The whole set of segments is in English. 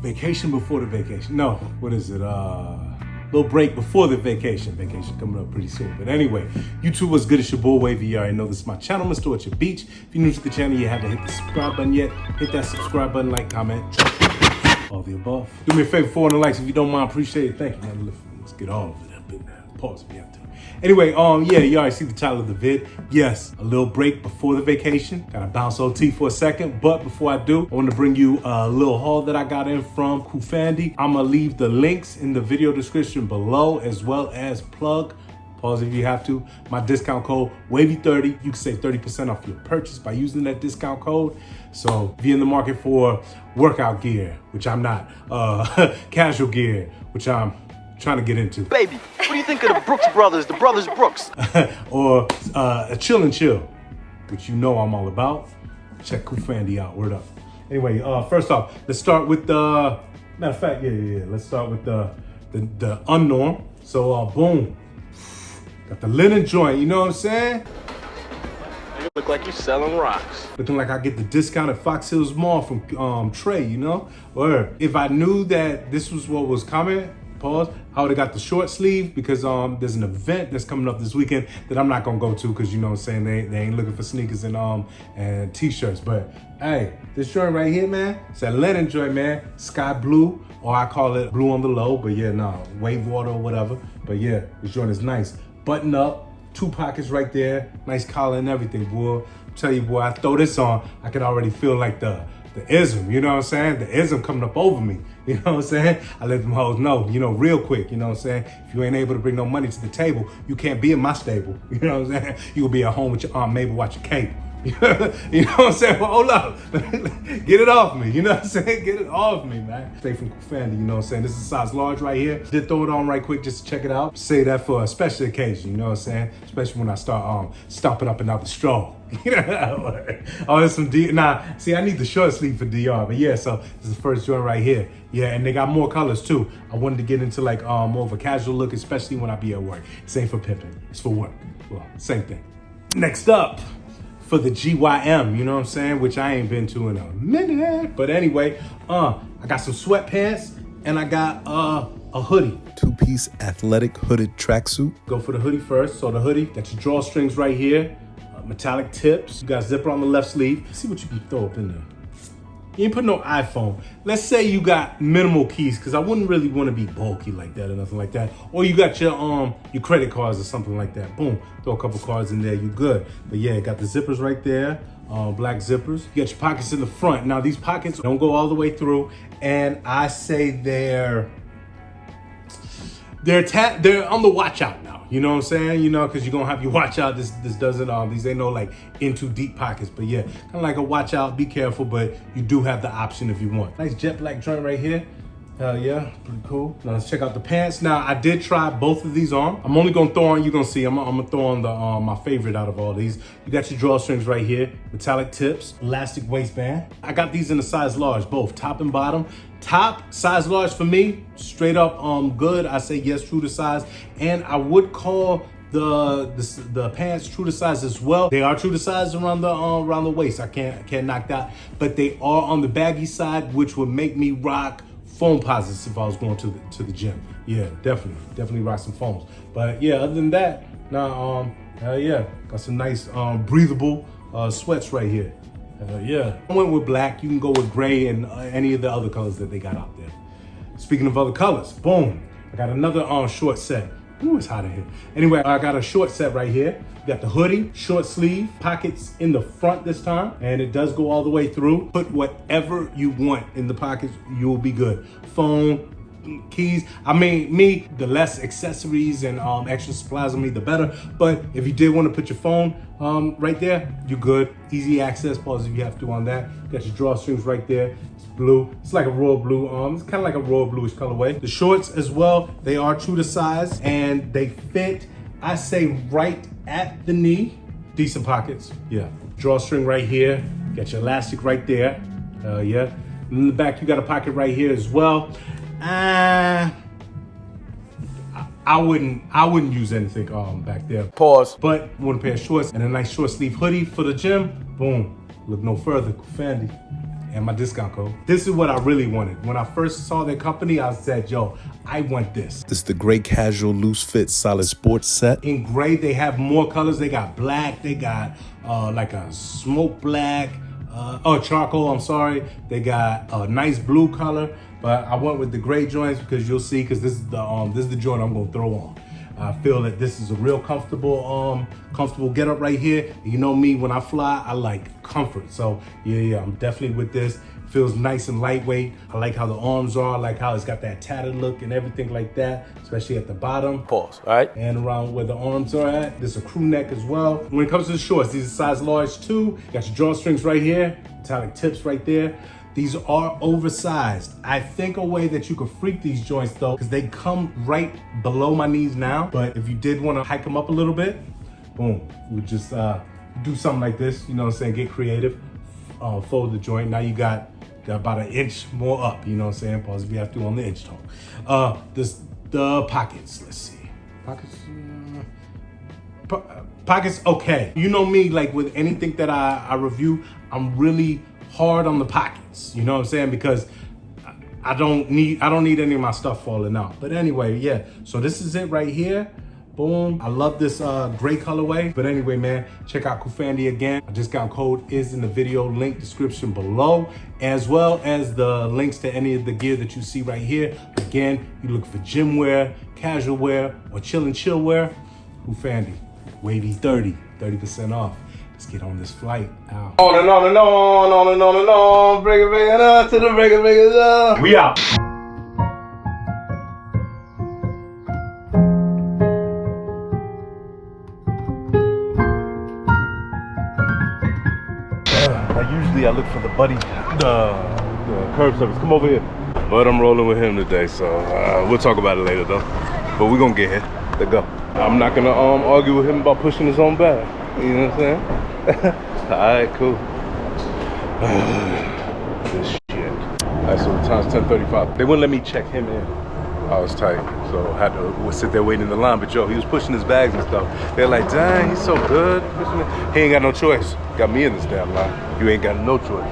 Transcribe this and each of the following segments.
vacation before the vacation. No, what is it? Little break before the vacation. Vacation coming up pretty soon. But anyway, YouTube, what's good? It's your boy Wavy. You already know this is my channel, Mr. at your beach. If you're new to the channel, you haven't hit the subscribe button yet. Hit that subscribe button, like, comment, all the above. Do me a favor, 400 likes if you don't mind. Appreciate it. Thank you, man. Let's get on with that. Pause if you have to. Anyway, yeah, you already see the title of the vid. Yes, a little break before the vacation. Gotta bounce OT for a second, but before I do, I want to bring you a little haul that I got in from COOFANDY. I'm gonna leave the links in the video description below, as well as plug, pause if you have to, my discount code WAVY30. You can save 30% off your purchase by using that discount code. So if you're in the market for workout gear, which I'm not, casual gear, which I'm trying to get into. Baby, what do you think of the Brooks Brothers, the Brothers Brooks? Or a chill and chill, which you know I'm all about. Check COOFANDY out, word up. Anyway, first off, let's start with the, matter of fact, yeah. Let's start with the unnorm. So boom, got the linen joint, you know what I'm saying? You look like you're selling rocks. Looking like I get the discount at Fox Hills Mall from Trey, you know? Or if I knew that this was what was coming, pause, I would have got the short sleeve, because there's an event that's coming up this weekend that I'm not gonna go to, because you know what I'm saying, they ain't looking for sneakers and t-shirts. But hey, this joint right here, man, it's that linen joint, man. Sky blue, or I call it blue on the low, but yeah, no, wave water or whatever. But yeah, this joint is nice. Button up, 2 pockets right there, nice collar and everything, boy. I'm telling you, boy, I throw this on, I can already feel like the ism, you know what I'm saying? The ism coming up over me, you know what I'm saying? I let them hoes know, you know, real quick, you know what I'm saying? If you ain't able to bring no money to the table, you can't be in my stable, you know what I'm saying? You'll be at home with your Aunt Mabel watching cable. You know what I'm saying? Well, hold up. Get it off me. You know what I'm saying? Get it off me, man. Stay from COOFANDY, you know what I'm saying? This is a size large right here. Did throw it on right quick just to check it out. Say that for a special occasion, you know what I'm saying? Especially when I start stomping up and out the stroll. Oh, there's some see, I need the short sleeve for DR, but yeah, so this is the first joint right here. Yeah, and they got more colors too. I wanted to get into like more of a casual look, especially when I be at work. This ain't for pimping, it's for work. Well, same thing. Next up, for the GYM, you know what I'm saying? Which I ain't been to in a minute. But anyway, I got some sweatpants and I got a hoodie. 2-piece athletic hooded tracksuit. Go for the hoodie first. So the hoodie, got your drawstrings right here, metallic tips. You got a zipper on the left sleeve. Let's see what you can throw up in there. You ain't put no iPhone. Let's say you got minimal keys, because I wouldn't really want to be bulky like that or nothing like that. Or you got your credit cards or something like that. Boom, throw a couple cards in there, you good. But yeah, got the zippers right there, black zippers. You got your pockets in the front. Now these pockets don't go all the way through, and I say they're on the watch out now. You know what I'm saying? You know, because you're gonna have your watch out. This doesn't these ain't no like in too deep pockets, but yeah, kind of like a watch out. Be careful, but you do have the option if you want. Nice jet black joint right here. Hell yeah, pretty cool. Now let's check out the pants. Now I did try both of these on. I'm only gonna throw on, you're gonna see, I'm gonna throw on the my favorite out of all these. You got your drawstrings right here, metallic tips, elastic waistband. I got these in a size large, both top and bottom. Top size large for me, straight up good. I say yes, true to size, and I would call the pants true to size as well. They are true to size around the waist. I can't knock that, but they are on the baggy side, which would make me rock foam posits if I was going to the gym. Yeah, definitely rock some foams. But yeah, other than that, now hell yeah, got some nice breathable sweats right here. Yeah, I went with black. You can go with gray and any of the other colors that they got out there. Speaking of other colors, boom, I got another short set. Ooh, it's hot in here. Anyway, I got a short set right here. You got the hoodie, short sleeve, pockets in the front this time, and it does go all the way through. Put whatever you want in the pockets, you'll be good. Phone, keys. I mean, the less accessories and extra supplies on me, the better. But if you did want to put your phone right there, you're good. Easy access, pause if you have to on that. Got your drawstrings right there. It's blue. It's like a royal blue. It's kind of like a royal bluish colorway. The shorts as well, they are true to size and they fit, I say, right at the knee. Decent pockets, yeah. Drawstring right here. Got your elastic right there. Yeah. In the back, you got a pocket right here as well. I wouldn't use anything back there. Pause. But want a pair of shorts and a nice short sleeve hoodie for the gym. Boom. Look no further. COOFANDY. and my discount code. This is what I really wanted. When I first saw their company, I said, yo, I want this. This is the gray casual loose fit solid sports set. In gray, they have more colors. They got black, they got like a smoke black, charcoal, I'm sorry. They got a nice blue color, but I went with the gray joints because you'll see, because this is the joint I'm gonna throw on. I feel that this is a real comfortable get up right here. You know me, when I fly, I like comfort. So yeah, I'm definitely with this. Feels nice and lightweight. I like how the arms are. I like how it's got that tattered look and everything like that, especially at the bottom. Pause, all right? And around where the arms are at. There's a crew neck as well. When it comes to the shorts, these are size large too. Got your drawstrings right here, metallic tips right there. These are oversized. I think a way that you could freak these joints though, because they come right below my knees now. But if you did want to hike them up a little bit, boom, you would just do something like this, you know what I'm saying? Get creative, fold the joint. Now you got about an inch more up, you know what I'm saying? Pause if you have to on the inch tone. The pockets, let's see. Pockets, okay. You know me, like with anything that I review, I'm really hard on the pockets, you know what I'm saying? Because I don't need any of my stuff falling out. But anyway, yeah, so this is it right here. Boom. I love this gray colorway. But anyway, man, check out COOFANDY again. My discount code is in the video link description below, as well as the links to any of the gear that you see right here. Again, you look for gym wear, casual wear, or chill and chill wear. COOFANDY, Wavy 30% off. Let's get on this flight out. On and on and on and on and on. Bring it up to the bring it up. We out. Usually I look for the buddy, the curb service. Come over here. But I'm rolling with him today, so we'll talk about it later though. But we're gonna get here. Let's go. I'm not gonna argue with him about pushing his own bag. You know what I'm saying? Alright, cool. This shit. Alright, so the time's 10:35. They wouldn't let me check him in. I was tight, so I had to sit there waiting in the line. But yo, he was pushing his bags and stuff. They're like, dang, he's so good. He ain't got no choice. Got me in this damn line. You ain't got no choice.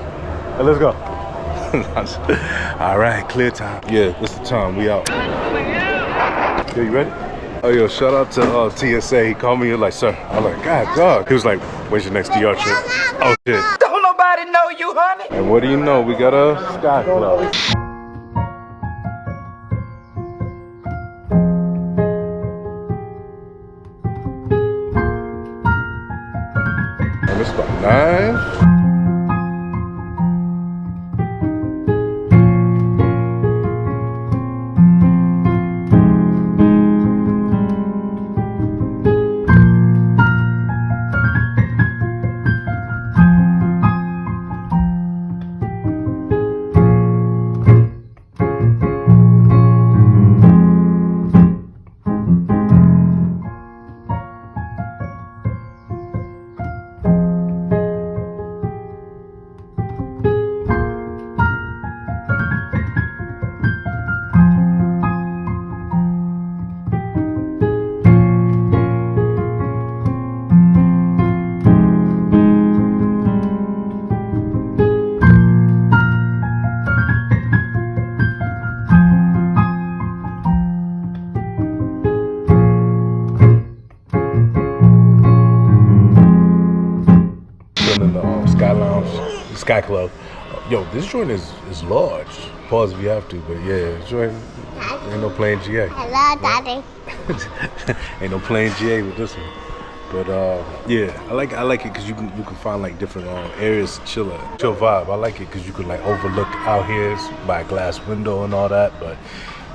Hey, let's go. All right, clear time. Yeah, this is the time. We out. Yo, you ready? Oh, yo, shout out to TSA. He called me. He was like, sir. I was like, God, dog. He was like, where's your next DR trip? Oh, shit. Don't nobody know you, honey. And what do you know? We got a Sky Club. And it's about 9. Sky Club. Yo, this joint is large. Pause if you have to, but yeah, this joint ain't no plain GA. Hello, Daddy. Ain't no plain GA with this one. But yeah, I like it because you can find like different areas to chill at. Chill vibe. I like it because you can like overlook out here by a glass window and all that. But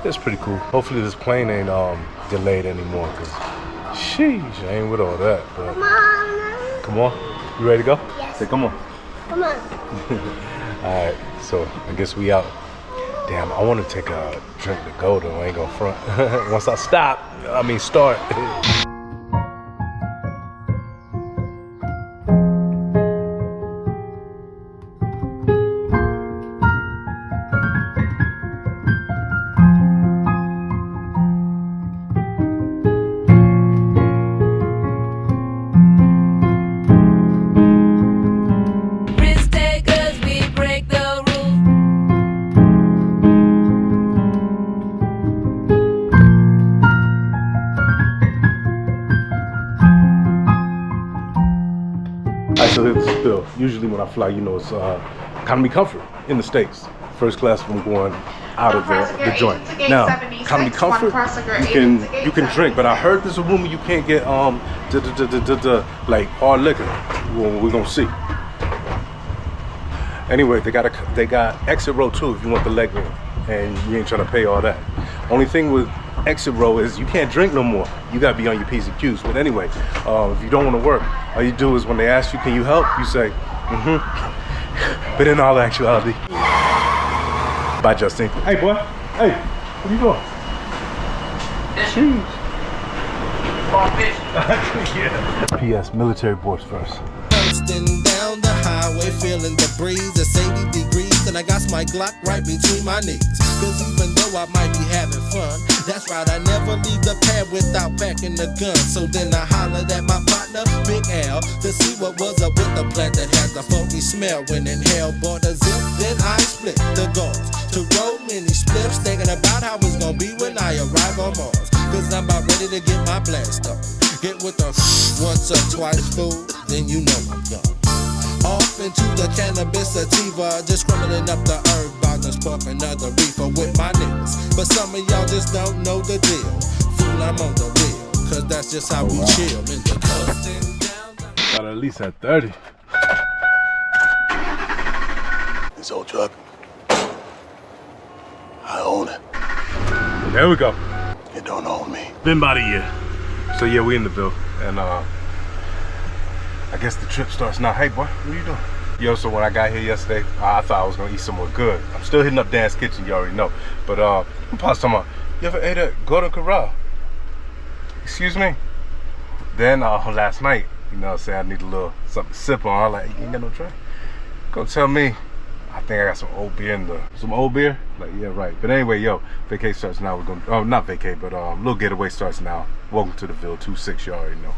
it's pretty cool. Hopefully this plane ain't delayed anymore, because sheesh, I ain't with all that. But come on, you ready to go? Yes. Say come on. Come on. Alright, so I guess we out. Damn, I want to take a drink to go though. I ain't gonna front. Once I start. Risk takers, we break the usually when I fly, you know, it's economy comfort in the States. First class if I'm going out of the joint. Now, economy comfort, you can drink, but I heard there's a rumor you can't get like hard liquor. Well, we're gonna see. Anyway, they got exit row too if you want the leg room, and you ain't trying to pay all that. Only thing with exit row is you can't drink no more. You gotta be on your P's and Q's. But anyway, if you don't want to work, all you do is when they ask you, can you help? You say, But in all actuality, bye, Justine. Hey, boy. Hey, what you doing? Shoes. Yeah. P.S. Military boards first. Coasting down the highway, feeling the breeze. It's 80 degrees, and I got my Glock right between my knees. Cause even though I might be having fun, that's right, I never leave the pad without packing the gun. So then I hollered at my partner, Big Al, to see what was up with the plant that had the funky smell. When in hell bought a zip, then I split the gauze to roll many spliffs, thinking about how it's gonna be when I arrive on Mars. Cause I'm about ready to get my blast on. Get with the once or twice, fool, then you know I'm gone. Off into the cannabis sativa, just scrumbling up the herb box, spark another reefer with my niggas. But some of y'all just don't know the deal. Fool, I'm on the wheel, cause that's just how we chill in the coasting down. Got at least at 30. This old truck, I own it. There we go. It don't own me. Been about a year. So yeah, we in the Ville, and I guess the trip starts now. Hey boy, what are you doing? Yo, so when I got here yesterday, I thought I was gonna eat somewhere good. I'm still hitting up Dan's Kitchen, you already know. But I'm talking about, you ever ate at Golden Corral? Excuse me? Then last night, you know what I'm saying, I need a little something to sip on. I'm like, you ain't got no drink? Go tell me. I think I got some old beer in the, some old beer? Like, yeah, right. But anyway, yo, vacay starts now. We're gonna, not vacay, but little getaway starts now. Welcome to the Ville, 2-6, you already know.